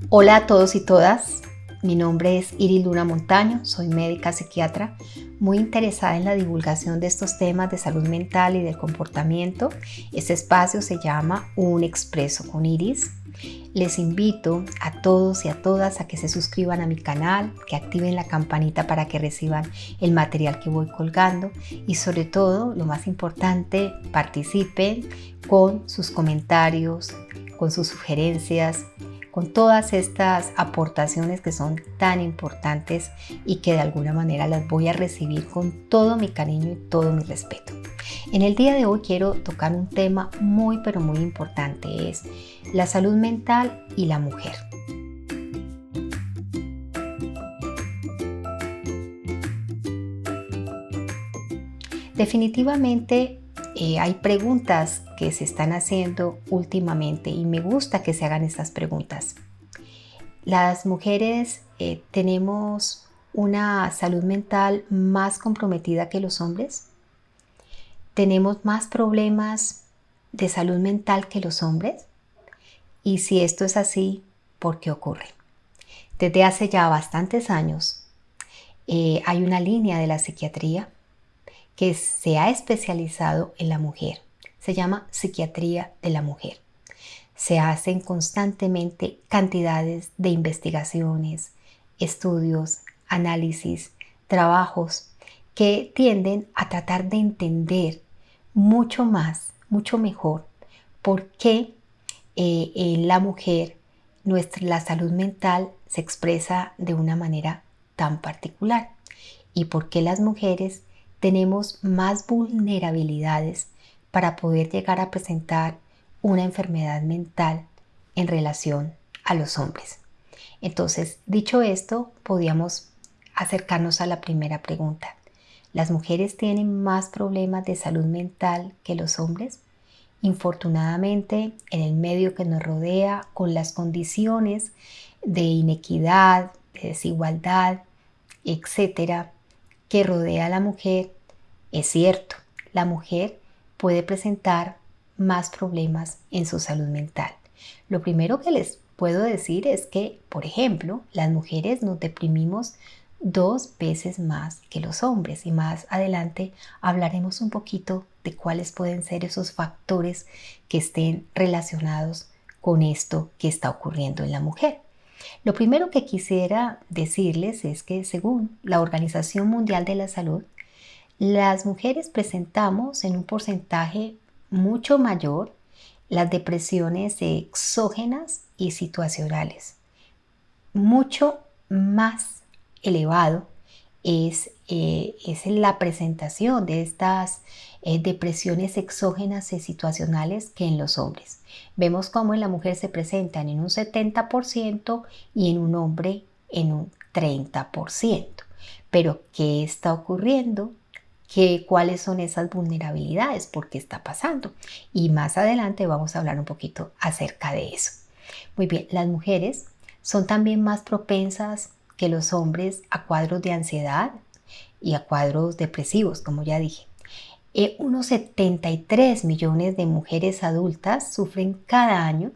Hola a todos y todas, mi nombre es Iris Luna Montaño, soy médica psiquiatra muy interesada en la divulgación de estos temas de salud mental y del comportamiento. Este espacio se llama Un Expreso con Iris. Les invito a todos y a todas a que se suscriban a mi canal, que activen la campanita para que reciban el material que voy colgando y sobre todo, lo más importante, participen con sus comentarios, con sus sugerencias, con todas estas aportaciones que son tan importantes y que de alguna manera las voy a recibir con todo mi cariño y todo mi respeto. En el día de hoy quiero tocar un tema muy pero muy importante, es la salud mental y la mujer. Definitivamente hay preguntas que se están haciendo últimamente y me gusta que se hagan estas preguntas. Las mujeres tenemos una salud mental más comprometida que los hombres. Tenemos más problemas de salud mental que los hombres. Y si esto es así, ¿por qué ocurre? Desde hace ya bastantes años hay una línea de la psiquiatría que se ha especializado en la mujer. Se llama psiquiatría de la mujer. Se hacen constantemente cantidades de investigaciones, estudios, análisis, trabajos que tienden a tratar de entender mucho más, mucho mejor por qué en la mujer la salud mental se expresa de una manera tan particular y por qué las mujeres tenemos más vulnerabilidades para poder llegar a presentar una enfermedad mental en relación a los hombres. Entonces, dicho esto, podríamos acercarnos a la primera pregunta. ¿Las mujeres tienen más problemas de salud mental que los hombres? Infortunadamente, en el medio que nos rodea, con las condiciones de inequidad, de desigualdad, etcétera, que rodea a la mujer, es cierto, la mujer puede presentar más problemas en su salud mental. Lo primero que les puedo decir es que, por ejemplo, las mujeres nos deprimimos 2 veces más que los hombres y más adelante hablaremos un poquito de cuáles pueden ser esos factores que estén relacionados con esto que está ocurriendo en la mujer. Lo primero que quisiera decirles es que según la Organización Mundial de la Salud, las mujeres presentamos en un porcentaje mucho mayor las depresiones exógenas y situacionales. Mucho más elevado es la presentación de estas depresiones exógenas y situacionales que en los hombres. Vemos cómo en la mujer se presentan en un 70% y en un hombre en un 30%. Pero, ¿qué está ocurriendo? ¿Cuáles son esas vulnerabilidades? ¿Por qué está pasando? Y más adelante vamos a hablar un poquito acerca de eso. Muy bien, las mujeres son también más propensas que los hombres a cuadros de ansiedad y a cuadros depresivos, como ya dije. Unos 73 millones de mujeres adultas sufren cada año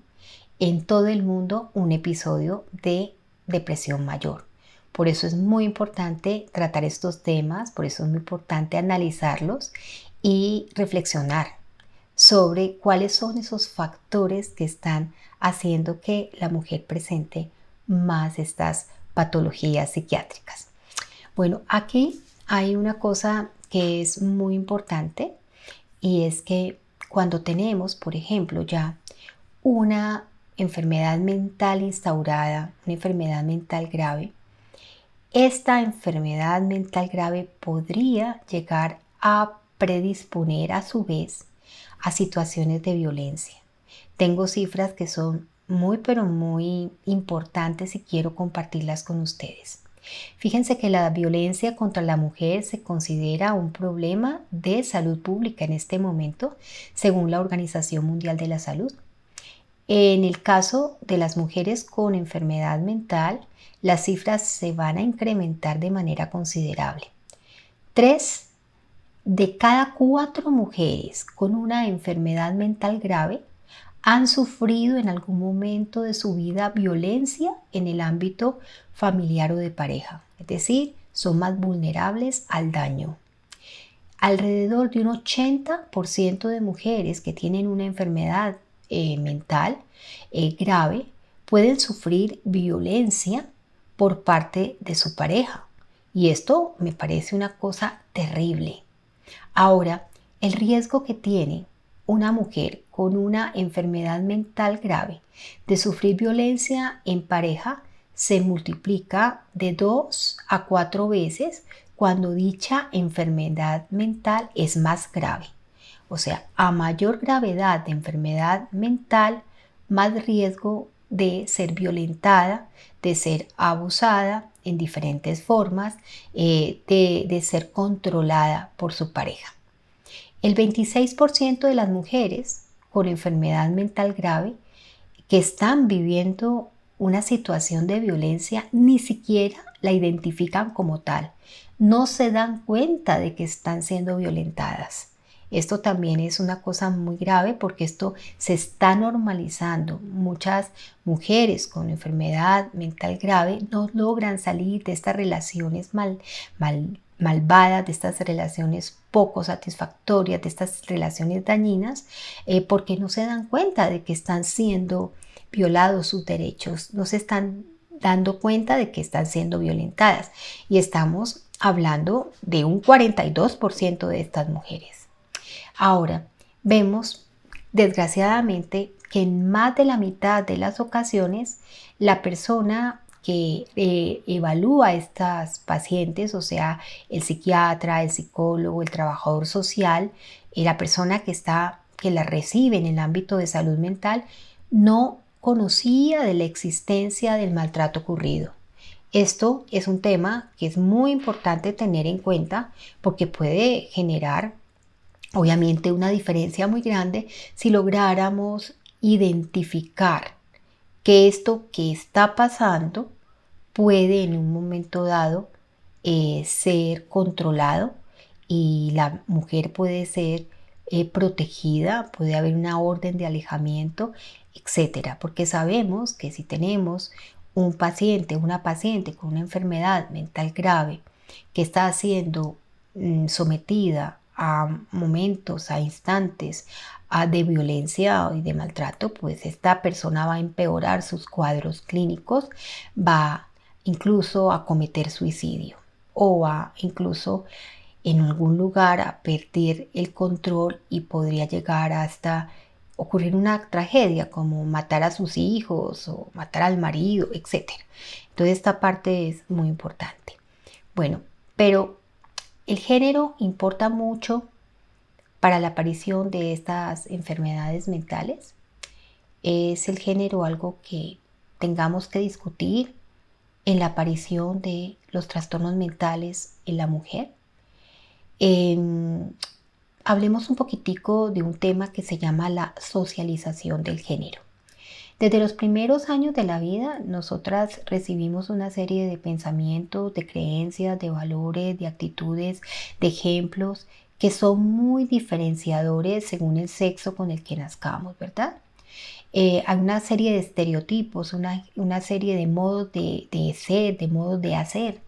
en todo el mundo un episodio de depresión mayor. Por eso es muy importante tratar estos temas, por eso es muy importante analizarlos y reflexionar sobre cuáles son esos factores que están haciendo que la mujer presente más estas patologías psiquiátricas. Bueno, aquí hay una cosa que es muy importante y es que cuando tenemos, por ejemplo, ya una enfermedad mental instaurada, una enfermedad mental grave, esta enfermedad mental grave podría llegar a predisponer a su vez a situaciones de violencia. Tengo cifras que son muy pero muy importantes y quiero compartirlas con ustedes. Fíjense que la violencia contra la mujer se considera un problema de salud pública en este momento, según la Organización Mundial de la Salud. En el caso de las mujeres con enfermedad mental, las cifras se van a incrementar de manera considerable. 3 de cada 4 mujeres con una enfermedad mental grave han sufrido en algún momento de su vida violencia en el ámbito familiar o de pareja. Es decir, son más vulnerables al daño. Alrededor de un 80% de mujeres que tienen una enfermedad mental grave pueden sufrir violencia por parte de su pareja. Y esto me parece una cosa terrible. Ahora, el riesgo que tiene una mujer con una enfermedad mental grave de sufrir violencia en pareja se multiplica de 2 a 4 veces cuando dicha enfermedad mental es más grave. O sea, a mayor gravedad de enfermedad mental, más riesgo de ser violentada, de ser abusada en diferentes formas, de ser controlada por su pareja. El 26% de las mujeres con enfermedad mental grave que están viviendo una situación de violencia ni siquiera la identifican como tal. No se dan cuenta de que están siendo violentadas. Esto también es una cosa muy grave porque esto se está normalizando. Muchas mujeres con enfermedad mental grave no logran salir de estas relaciones malvadas, de estas relaciones poco satisfactorias, de estas relaciones dañinas, porque no se dan cuenta de que están siendo violados sus derechos, no se están dando cuenta de que están siendo violentadas. Y estamos hablando de un 42% de estas mujeres. Ahora, vemos desgraciadamente que en más de la mitad de las ocasiones la persona que evalúa a estas pacientes, o sea, el psiquiatra, el psicólogo, el trabajador social, la persona que la recibe en el ámbito de salud mental, no conocía de la existencia del maltrato ocurrido. Esto es un tema que es muy importante tener en cuenta porque puede generar obviamente una diferencia muy grande si lográramos identificar que esto que está pasando puede en un momento dado ser controlado y la mujer puede ser protegida, puede haber una orden de alejamiento, etcétera, porque sabemos que si tenemos un paciente, una paciente con una enfermedad mental grave que está siendo sometida a momentos, a instantes de violencia y de maltrato, pues esta persona va a empeorar sus cuadros clínicos, va incluso a cometer suicidio o va incluso en algún lugar a perder el control y podría llegar hasta ocurrir una tragedia como matar a sus hijos o matar al marido, etc. Entonces esta parte es muy importante. Bueno, pero el género importa mucho para la aparición de estas enfermedades mentales. ¿Es el género algo que tengamos que discutir en la aparición de los trastornos mentales en la mujer? Hablemos un poquitico de un tema que se llama la socialización del género. Desde los primeros años de la vida, nosotras recibimos una serie de pensamientos, de creencias, de valores, de actitudes, de ejemplos que son muy diferenciadores según el sexo con el que nazcamos, ¿verdad? Hay una serie de estereotipos, una serie de modos de ser, de modos de hacer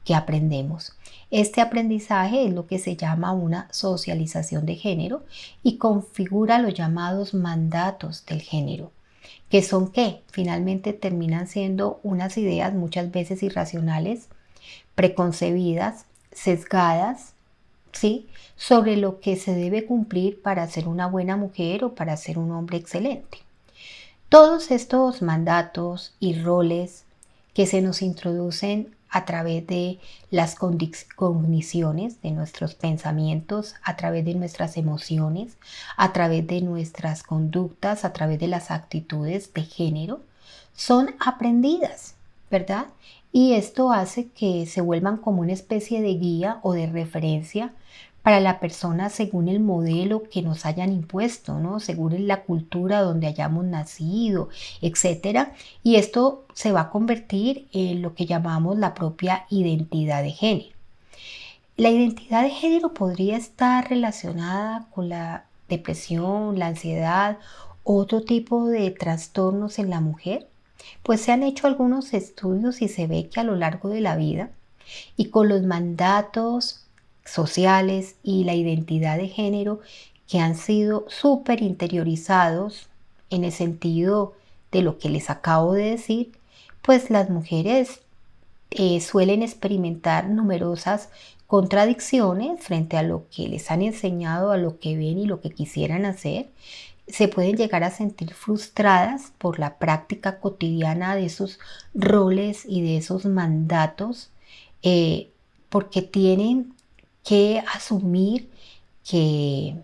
que aprendemos. Este aprendizaje es lo que se llama una socialización de género y configura los llamados mandatos del género, que son que finalmente terminan siendo unas ideas muchas veces irracionales, preconcebidas, sesgadas, ¿sí?, sobre lo que se debe cumplir para ser una buena mujer o para ser un hombre excelente. Todos estos mandatos y roles que se nos introducen a través de las cogniciones, de nuestros pensamientos, a través de nuestras emociones, a través de nuestras conductas, a través de las actitudes de género, son aprendidas, ¿verdad? Y esto hace que se vuelvan como una especie de guía o de referencia para la persona según el modelo que nos hayan impuesto, ¿no? Según la cultura donde hayamos nacido, etcétera. Y esto se va a convertir en lo que llamamos la propia identidad de género. La identidad de género podría estar relacionada con la depresión, la ansiedad otro tipo de trastornos en la mujer? Pues se han hecho algunos estudios y se ve que a lo largo de la vida y con los mandatos sociales y la identidad de género que han sido súper interiorizados en el sentido de lo que les acabo de decir, pues las mujeres suelen experimentar numerosas contradicciones frente a lo que les han enseñado, a lo que ven y lo que quisieran hacer. Se pueden llegar a sentir frustradas por la práctica cotidiana de esos roles y de esos mandatos, eh, porque tienen que asumir que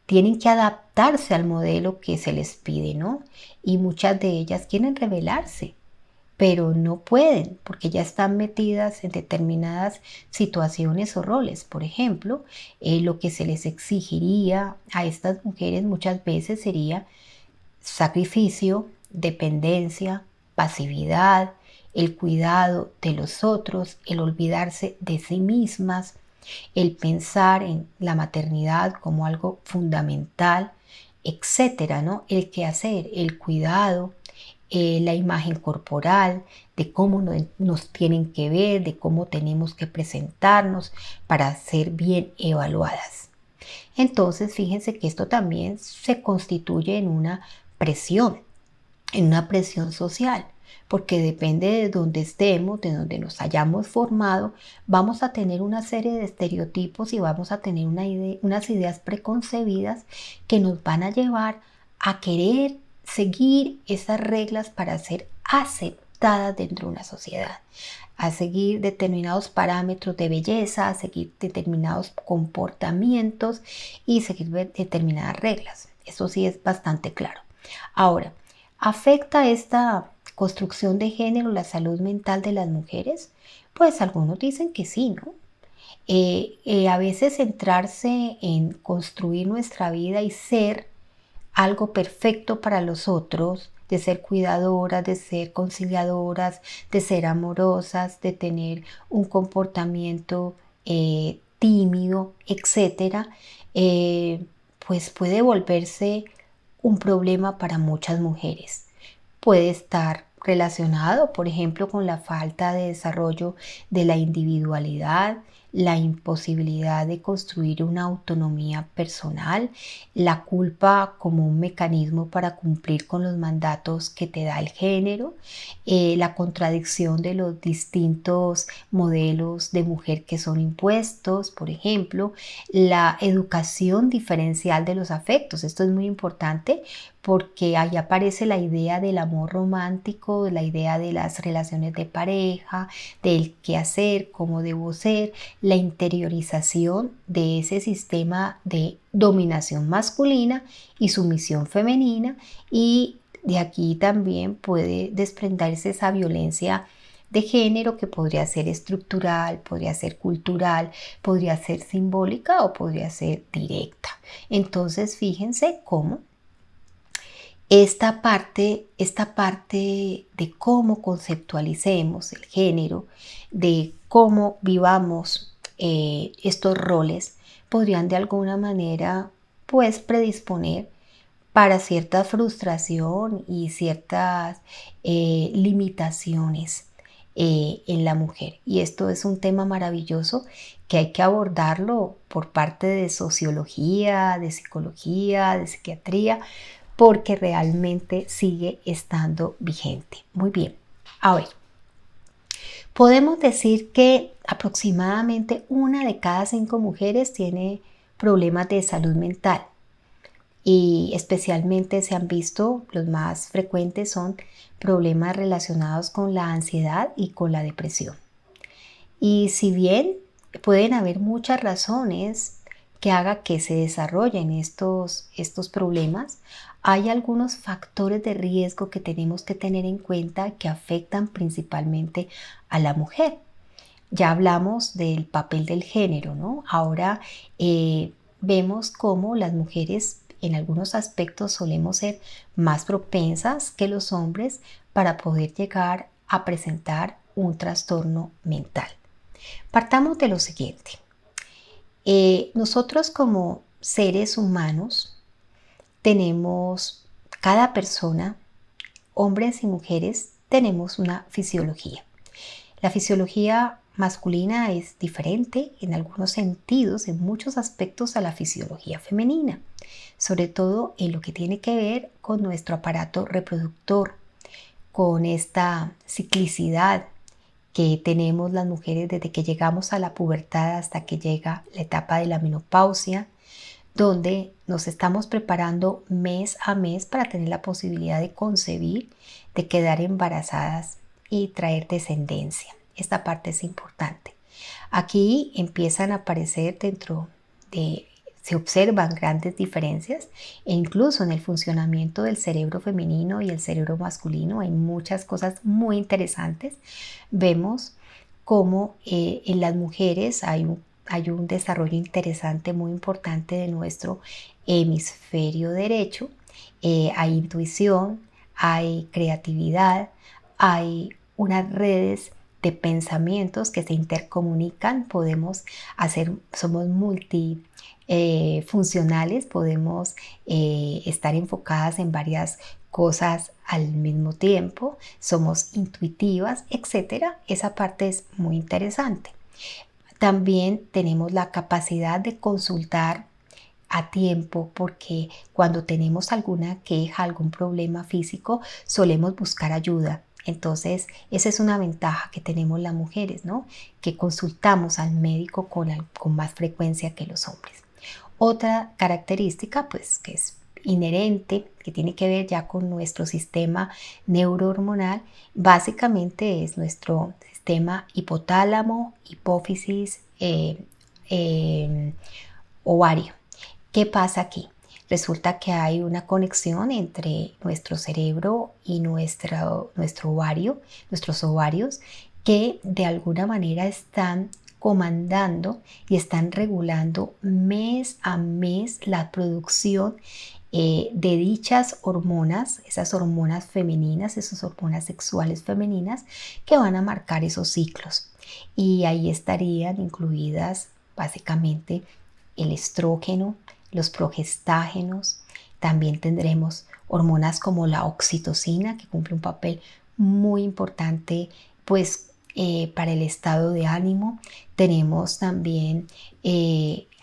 tienen que adaptarse al modelo que se les pide, ¿no? Y muchas de ellas quieren rebelarse, pero no pueden porque ya están metidas en determinadas situaciones o roles. Por ejemplo, lo que se les exigiría a estas mujeres muchas veces sería sacrificio, dependencia, pasividad, el cuidado de los otros, el olvidarse de sí mismas, el pensar en la maternidad como algo fundamental, etcétera, ¿no? El quehacer, el cuidado, la imagen corporal, de cómo nos tienen que ver, de cómo tenemos que presentarnos para ser bien evaluadas. Entonces, fíjense que esto también se constituye en una presión social, porque depende de donde estemos, de donde nos hayamos formado, vamos a tener una serie de estereotipos y vamos a tener unas ideas preconcebidas que nos van a llevar a querer seguir esas reglas para ser aceptadas dentro de una sociedad, a seguir determinados parámetros de belleza, a seguir determinados comportamientos y seguir determinadas reglas. Eso sí es bastante claro. Ahora, ¿afecta esta construcción de género la salud mental de las mujeres? Pues algunos dicen que sí, ¿no? A veces centrarse en construir nuestra vida y ser algo perfecto para los otros, de ser cuidadoras, de ser conciliadoras, de ser amorosas, de tener un comportamiento tímido, etcétera, pues puede volverse un problema para muchas mujeres. Puede estar relacionado, por ejemplo, con la falta de desarrollo de la individualidad, la imposibilidad de construir una autonomía personal, la culpa como un mecanismo para cumplir con los mandatos que te da el género, la contradicción de los distintos modelos de mujer que son impuestos, por ejemplo, la educación diferencial de los afectos. Esto es muy importante porque ahí aparece la idea del amor romántico, la idea de las relaciones de pareja, del qué hacer, cómo debo ser, la interiorización de ese sistema de dominación masculina y sumisión femenina, y de aquí también puede desprenderse esa violencia de género que podría ser estructural, podría ser cultural, podría ser simbólica o podría ser directa. Entonces, fíjense cómo esta parte de cómo conceptualicemos el género, de cómo vivamos estos roles, podrían de alguna manera pues predisponer para cierta frustración y ciertas limitaciones en la mujer. Y esto es un tema maravilloso que hay que abordarlo por parte de sociología, de psicología, de psiquiatría, porque realmente sigue estando vigente. Muy bien. A ver, podemos decir que aproximadamente 1 de cada 5 mujeres tiene problemas de salud mental, y especialmente se han visto, los más frecuentes son problemas relacionados con la ansiedad y con la depresión. Y si bien pueden haber muchas razones que haga que se desarrollen estos problemas, hay algunos factores de riesgo que tenemos que tener en cuenta que afectan principalmente a la mujer. Ya hablamos del papel del género, ¿no? Ahora vemos cómo las mujeres en algunos aspectos solemos ser más propensas que los hombres para poder llegar a presentar un trastorno mental. Partamos de lo siguiente. Nosotros como seres humanos tenemos Cada persona, hombres y mujeres, tenemos una fisiología. La fisiología masculina es diferente en algunos sentidos, en muchos aspectos, a la fisiología femenina, sobre todo en lo que tiene que ver con nuestro aparato reproductor, con esta ciclicidad que tenemos las mujeres desde que llegamos a la pubertad hasta que llega la etapa de la menopausia, donde nos estamos preparando mes a mes para tener la posibilidad de concebir, de quedar embarazadas y traer descendencia. Esta parte es importante. Aquí empiezan a aparecer se observan grandes diferencias e incluso en el funcionamiento del cerebro femenino y el cerebro masculino hay muchas cosas muy interesantes. Vemos cómo en las mujeres hay un desarrollo interesante, muy importante de nuestro hemisferio derecho. Hay intuición, hay creatividad, hay unas redes de pensamientos que se intercomunican, somos multifuncionales, podemos estar enfocadas en varias cosas al mismo tiempo, somos intuitivas, etcétera. Esa parte es muy interesante. También tenemos la capacidad de consultar a tiempo, porque cuando tenemos alguna queja, algún problema físico, solemos buscar ayuda. Entonces, esa es una ventaja que tenemos las mujeres, ¿no? Que consultamos al médico con más frecuencia que los hombres. Otra característica, pues, que es inherente, que tiene que ver ya con nuestro sistema neurohormonal, básicamente es nuestro sistema hipotálamo, hipófisis, ovario. ¿Qué pasa aquí? Resulta que hay una conexión entre nuestro cerebro y nuestros ovarios, que de alguna manera están comandando y están regulando mes a mes la producción de dichas hormonas, esas hormonas femeninas, esas hormonas sexuales femeninas que van a marcar esos ciclos. Y ahí estarían incluidas básicamente el estrógeno, los progestágenos. También tendremos hormonas como la oxitocina, que cumple un papel muy importante pues para el estado de ánimo. Tenemos también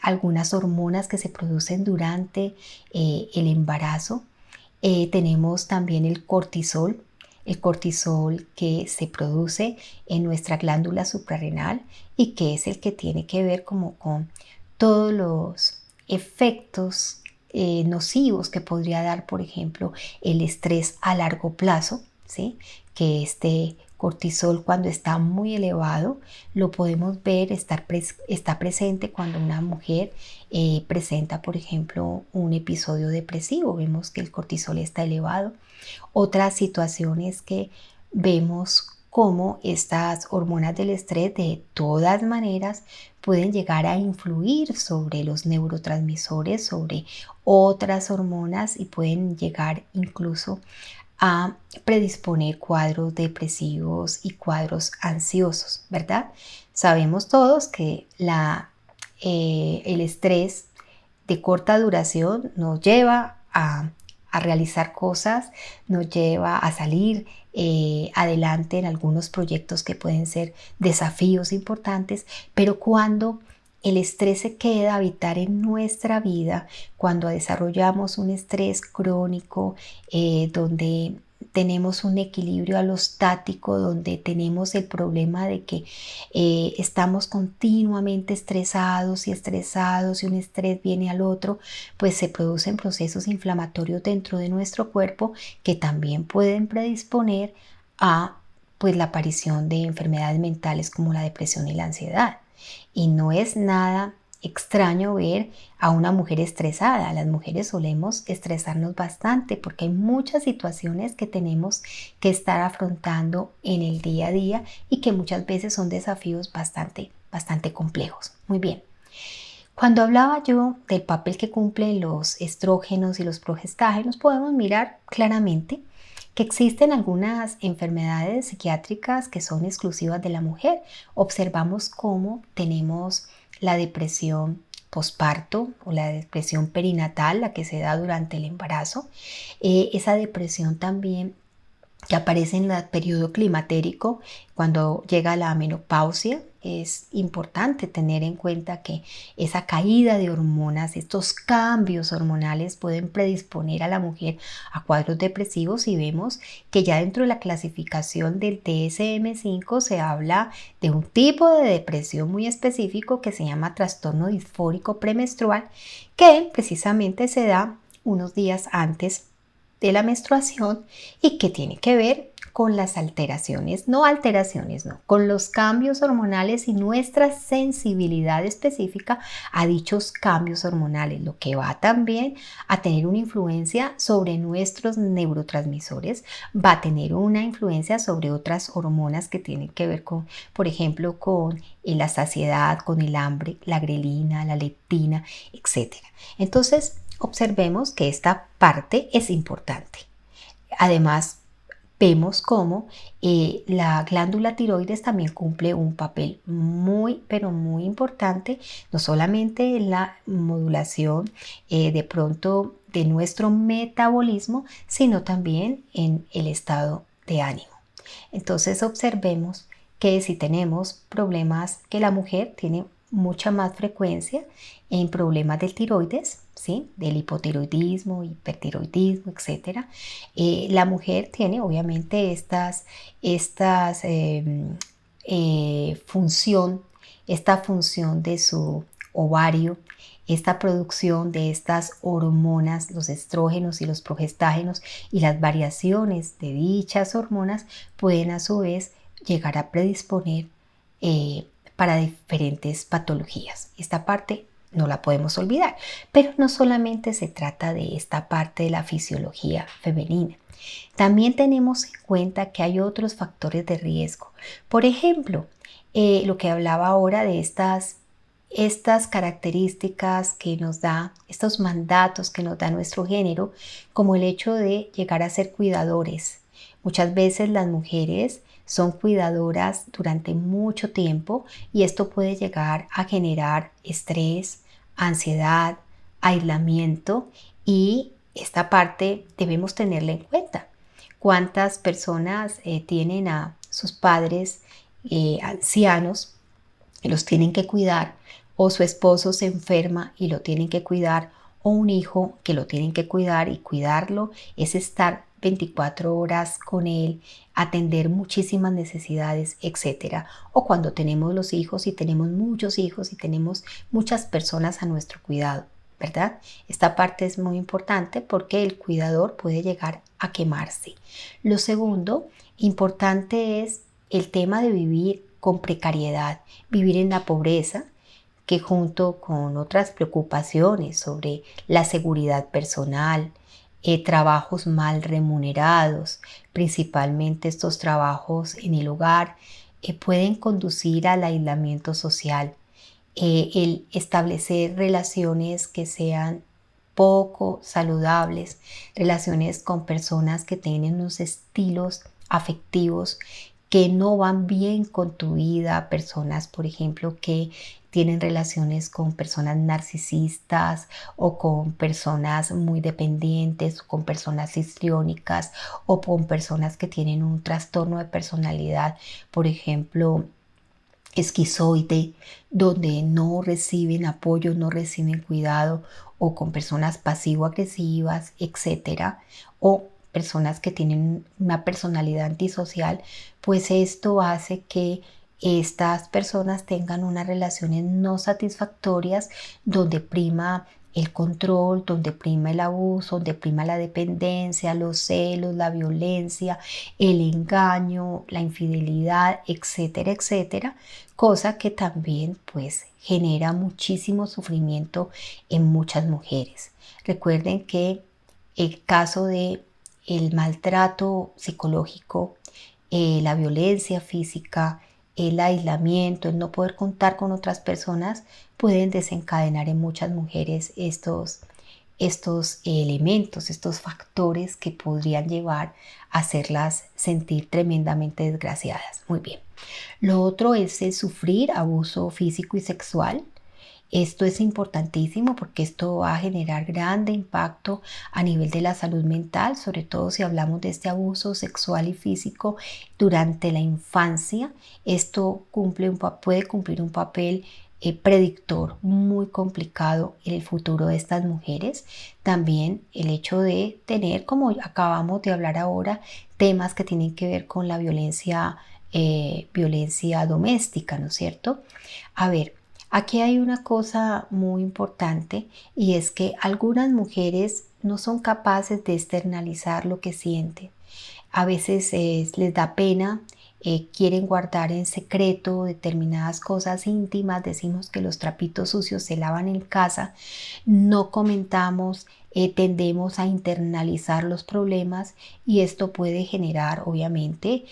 algunas hormonas que se producen durante el embarazo. Tenemos también el cortisol que se produce en nuestra glándula suprarrenal y que es el que tiene que ver como con todos los efectos nocivos que podría dar, por ejemplo, el estrés a largo plazo, ¿sí? Que este cortisol, cuando está muy elevado, lo podemos ver, está presente cuando una mujer presenta, por ejemplo, un episodio depresivo. Vemos que el cortisol está elevado. Otra situación es que vemos cómo estas hormonas del estrés de todas maneras pueden llegar a influir sobre los neurotransmisores, sobre otras hormonas y pueden llegar incluso a predisponer cuadros depresivos y cuadros ansiosos, ¿verdad? Sabemos todos que el estrés de corta duración nos lleva a realizar cosas, nos lleva a salir adelante en algunos proyectos que pueden ser desafíos importantes, pero cuando el estrés se queda a habitar en nuestra vida, cuando desarrollamos un estrés crónico, donde tenemos un equilibrio alostático, donde tenemos el problema de que estamos continuamente estresados y un estrés viene al otro, pues se producen procesos inflamatorios dentro de nuestro cuerpo que también pueden predisponer a pues la aparición de enfermedades mentales como la depresión y la ansiedad. Y no es nada extraño ver a una mujer estresada. Las mujeres solemos estresarnos bastante porque hay muchas situaciones que tenemos que estar afrontando en el día a día y que muchas veces son desafíos bastante complejos. Muy bien. Cuando hablaba yo del papel que cumplen los estrógenos y los progestágenos, podemos mirar claramente que existen algunas enfermedades psiquiátricas que son exclusivas de la mujer. Observamos cómo tenemos la depresión posparto o la depresión perinatal, la que se da durante el embarazo. Esa depresión también que aparece en el periodo climatérico, cuando llega la menopausia. Es importante tener en cuenta que esa caída de hormonas, estos cambios hormonales pueden predisponer a la mujer a cuadros depresivos, y vemos que ya dentro de la clasificación del DSM-5 se habla de un tipo de depresión muy específico que se llama trastorno disfórico premenstrual, que precisamente se da unos días antes de la menstruación y que tiene que ver con las alteraciones, no, con los cambios hormonales y nuestra sensibilidad específica a dichos cambios hormonales, lo que va también a tener una influencia sobre nuestros neurotransmisores, va a tener una influencia sobre otras hormonas que tienen que ver con, por ejemplo, con la saciedad, con el hambre, la grelina, la leptina, etcétera. Entonces, observemos que esta parte es importante. Además, vemos cómo la glándula tiroides también cumple un papel muy, pero muy importante, no solamente en la modulación de pronto de nuestro metabolismo, sino también en el estado de ánimo. Entonces, observemos que si tenemos problemas, que la mujer tiene mucha más frecuencia en problemas del tiroides, ¿sí? Del hipotiroidismo, hipertiroidismo, etc. La mujer tiene obviamente esta función de su ovario, esta producción de estas hormonas, los estrógenos y los progestágenos, y las variaciones de dichas hormonas pueden a su vez llegar a predisponer para diferentes patologías. Esta parte no la podemos olvidar, pero no solamente se trata de esta parte de la fisiología femenina. También tenemos en cuenta que hay otros factores de riesgo. Por ejemplo, lo que hablaba ahora de estas características que nos da, estos mandatos que nos da nuestro género, como el hecho de llegar a ser cuidadores. Muchas veces las mujeres son cuidadoras durante mucho tiempo, y esto puede llegar a generar estrés, ansiedad, aislamiento, y esta parte debemos tenerla en cuenta. ¿Cuántas personas tienen a sus padres ancianos y los tienen que cuidar, o su esposo se enferma y lo tienen que cuidar, o un hijo que lo tienen que cuidar, y cuidarlo es estar 24 horas con él, atender muchísimas necesidades, etcétera? O cuando tenemos los hijos y tenemos muchos hijos y tenemos muchas personas a nuestro cuidado, ¿verdad? Esta parte es muy importante porque el cuidador puede llegar a quemarse. Lo segundo importante es el tema de vivir con precariedad, vivir en la pobreza, que junto con otras preocupaciones sobre la seguridad personal, trabajos mal remunerados, principalmente estos trabajos en el hogar, pueden conducir al aislamiento social. El establecer relaciones que sean poco saludables, relaciones con personas que tienen unos estilos afectivos que no van bien con tu vida, personas, por ejemplo, que tienen relaciones con personas narcisistas, o con personas muy dependientes, o con personas histriónicas, o con personas que tienen un trastorno de personalidad, por ejemplo, esquizoide, donde no reciben apoyo, no reciben cuidado, o con personas pasivo-agresivas, etcétera, o personas que tienen una personalidad antisocial, pues esto hace que estas personas tengan unas relaciones no satisfactorias, donde prima el control, donde prima el abuso, donde prima la dependencia, los celos, la violencia, el engaño, la infidelidad, etcétera, etcétera, cosa que también pues genera muchísimo sufrimiento en muchas mujeres. Recuerden que el caso de el maltrato psicológico, la violencia física, el aislamiento, el no poder contar con otras personas, pueden desencadenar en muchas mujeres estos elementos, estos factores que podrían llevar a hacerlas sentir tremendamente desgraciadas. Muy bien. Lo otro es el sufrir abuso físico y sexual. Esto es importantísimo porque esto va a generar grande impacto a nivel de la salud mental, sobre todo si hablamos de este abuso sexual y físico durante la infancia. Esto puede cumplir un papel predictor muy complicado en el futuro de estas mujeres. También el hecho de tener, como acabamos de hablar ahora, temas que tienen que ver con la violencia doméstica, ¿no es cierto? A ver, aquí hay una cosa muy importante y es que algunas mujeres no son capaces de externalizar lo que sienten. A veces les da pena, quieren guardar en secreto determinadas cosas íntimas, decimos que los trapitos sucios se lavan en casa, no comentamos, tendemos a internalizar los problemas y esto puede generar obviamente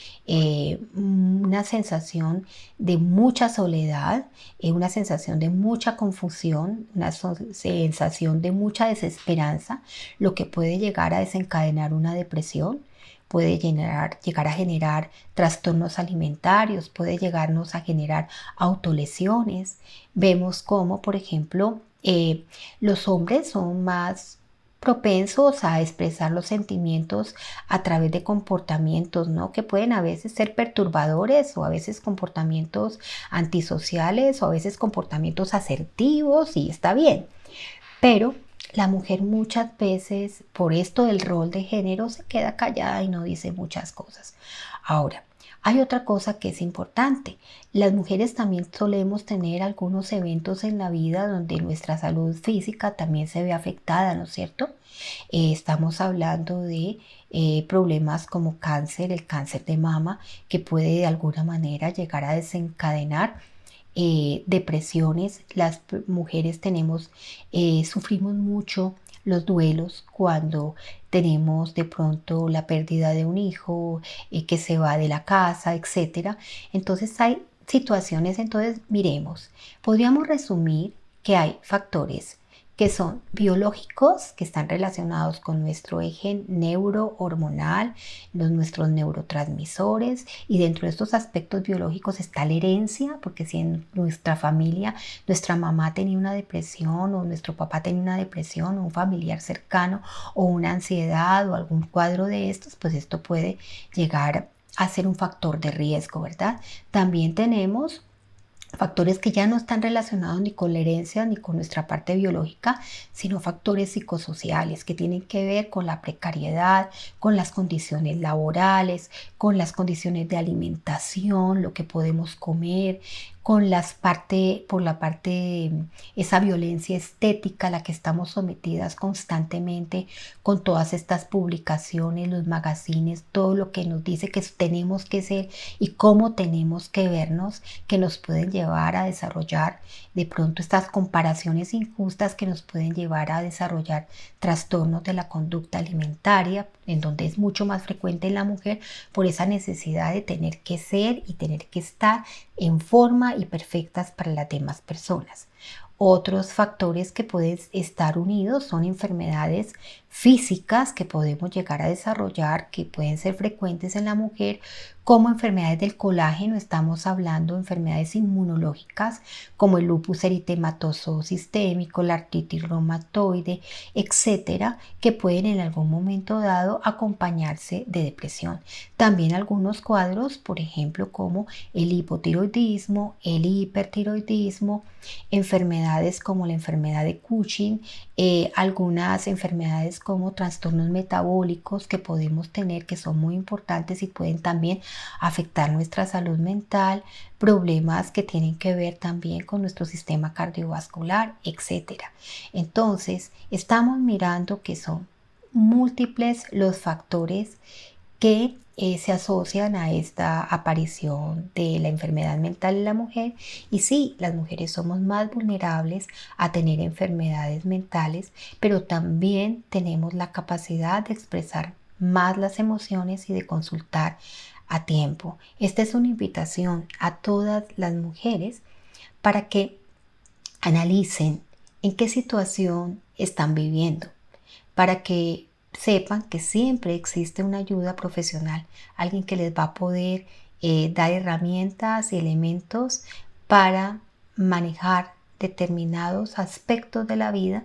una sensación de mucha soledad, una sensación de mucha confusión, una sensación de mucha desesperanza, lo que puede llegar a desencadenar una depresión. Puede llegar a generar trastornos alimentarios, puede llegarnos a generar autolesiones. Vemos cómo, por ejemplo, los hombres son más propensos a expresar los sentimientos a través de comportamientos, ¿no? Que pueden a veces ser perturbadores o a veces comportamientos antisociales o a veces comportamientos asertivos y está bien. Pero la mujer muchas veces, por esto del rol de género, se queda callada y no dice muchas cosas. Ahora, hay otra cosa que es importante. Las mujeres también solemos tener algunos eventos en la vida donde nuestra salud física también se ve afectada, ¿no es cierto? Estamos hablando de problemas como cáncer, el cáncer de mama, que puede de alguna manera llegar a desencadenar depresiones. Las mujeres sufrimos mucho los duelos cuando tenemos de pronto la pérdida de un hijo, que se va de la casa, etcétera. Entonces hay situaciones, entonces miremos, podríamos resumir que hay factores que son biológicos, que están relacionados con nuestro eje neurohormonal, nuestros neurotransmisores, y dentro de estos aspectos biológicos está la herencia, porque si en nuestra familia nuestra mamá tenía una depresión o nuestro papá tenía una depresión o un familiar cercano o una ansiedad o algún cuadro de estos, pues esto puede llegar a ser un factor de riesgo, ¿verdad? También tenemos factores que ya no están relacionados ni con la herencia ni con nuestra parte biológica, sino factores psicosociales que tienen que ver con la precariedad, con las condiciones laborales, con las condiciones de alimentación, lo que podemos comer, por la parte, esa violencia estética a la que estamos sometidas constantemente con todas estas publicaciones, los magazines, todo lo que nos dice que tenemos que ser y cómo tenemos que vernos, que nos pueden llevar a desarrollar de pronto estas comparaciones injustas que nos pueden llevar a desarrollar trastornos de la conducta alimentaria, en donde es mucho más frecuente en la mujer por esa necesidad de tener que ser y tener que estar en forma y perfectas para las demás personas. Otros factores que pueden estar unidos son enfermedades físicas que podemos llegar a desarrollar, que pueden ser frecuentes en la mujer, como enfermedades del colágeno. Estamos hablando de enfermedades inmunológicas como el lupus eritematoso sistémico, la artritis reumatoide, etcétera, que pueden en algún momento dado acompañarse de depresión. También algunos cuadros, por ejemplo, como el hipotiroidismo, el hipertiroidismo, enfermedades como la enfermedad de Cushing, algunas enfermedades como trastornos metabólicos que podemos tener, que son muy importantes y pueden también afectar nuestra salud mental, problemas que tienen que ver también con nuestro sistema cardiovascular, etcétera. Entonces, estamos mirando que son múltiples los factores que se asocian a esta aparición de la enfermedad mental en la mujer. Y sí, las mujeres somos más vulnerables a tener enfermedades mentales, pero también tenemos la capacidad de expresar más las emociones y de consultar a tiempo. Esta es una invitación a todas las mujeres para que analicen en qué situación están viviendo, para que sepan que siempre existe una ayuda profesional, alguien que les va a poder dar herramientas y elementos para manejar determinados aspectos de la vida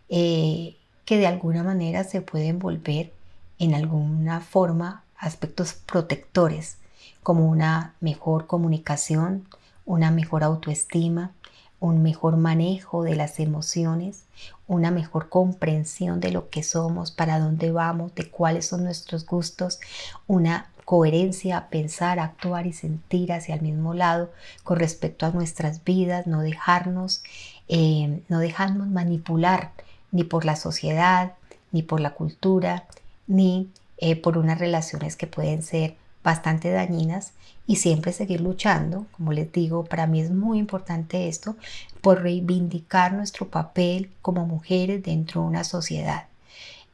que de alguna manera se pueden volver en alguna forma aspectos protectores, como una mejor comunicación, una mejor autoestima, un mejor manejo de las emociones, una mejor comprensión de lo que somos, para dónde vamos, de cuáles son nuestros gustos, una coherencia a pensar, actuar y sentir hacia el mismo lado con respecto a nuestras vidas, no dejarnos manipular ni por la sociedad, ni por la cultura, ni por unas relaciones que pueden ser bastante dañinas, y siempre seguir luchando. Como les digo, para mí es muy importante esto, por reivindicar nuestro papel como mujeres dentro de una sociedad,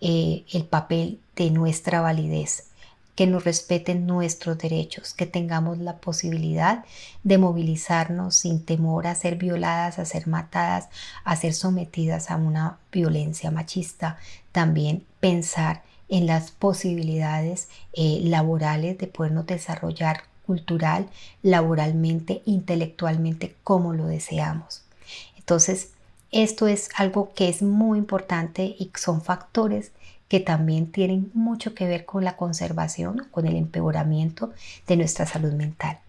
el papel de nuestra validez, que nos respeten nuestros derechos, que tengamos la posibilidad de movilizarnos sin temor a ser violadas, a ser matadas, a ser sometidas a una violencia machista. También pensar en las posibilidades laborales de podernos desarrollar cultural, laboralmente, intelectualmente, como lo deseamos. Entonces, esto es algo que es muy importante y son factores que también tienen mucho que ver con la conservación, con el empeoramiento de nuestra salud mental.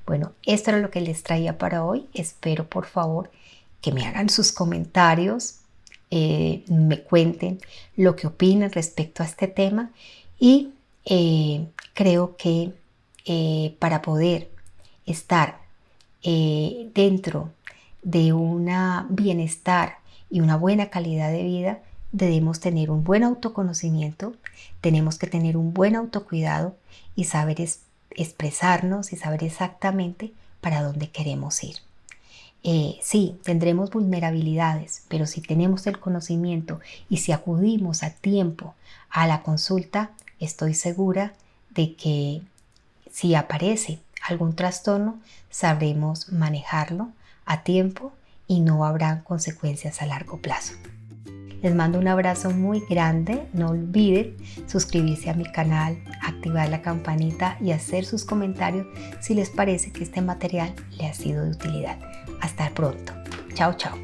Bueno, esto era lo que les traía para hoy. Espero, por favor, que me hagan sus comentarios, me cuenten lo que opinan respecto a este tema, y creo que para poder estar dentro de un bienestar y una buena calidad de vida, debemos tener un buen autoconocimiento, tenemos que tener un buen autocuidado y saber expresarnos y saber exactamente para dónde queremos ir. Sí, tendremos vulnerabilidades, pero si tenemos el conocimiento y si acudimos a tiempo a la consulta, estoy segura de que si aparece algún trastorno, sabremos manejarlo a tiempo y no habrá consecuencias a largo plazo. Les mando un abrazo muy grande. No olviden suscribirse a mi canal, activar la campanita y hacer sus comentarios si les parece que este material le ha sido de utilidad. Hasta pronto. Chao, chao.